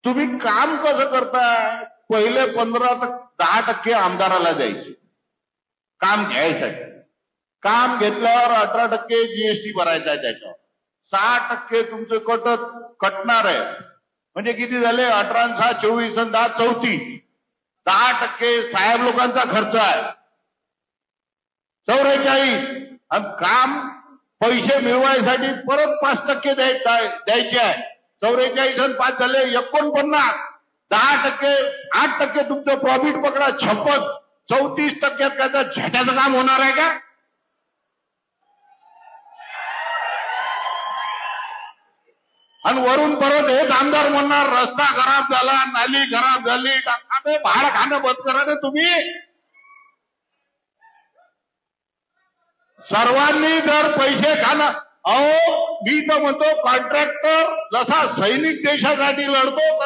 तुम्ही काम कसं करताय? पहिले 10% आमदाराला द्यायचे काम घ्यायसाठी. काम घेतल्यावर 18% जीएसटी भरायचा आहे, त्याच्यावर 6% तुमचं कटणार आहे. म्हणजे किती झाले? 18 आणि 6 24 आणि 10 34. 10% साहेब लोकांचा खर्च आहे. 44. आणि काम पैसे मिळवायसाठी परत 5% द्यायचे आहे. 44 आणि 5 झाले 49. 10%, 8% तुमचं प्रॉफिट पकडा 56. 34% त्याचं झटाचं काम होणार आहे का? आणि वरून परत हेच आमदार म्हणणार रस्ता खराब झाला, नाली खराब झाली, भाडं खाणं बंद करा ना तुम्ही. सर्वांनी जर पैसे खाणं, अहो मी तर म्हणतो कॉन्ट्रॅक्टर जसा सैनिक देशासाठी लढतो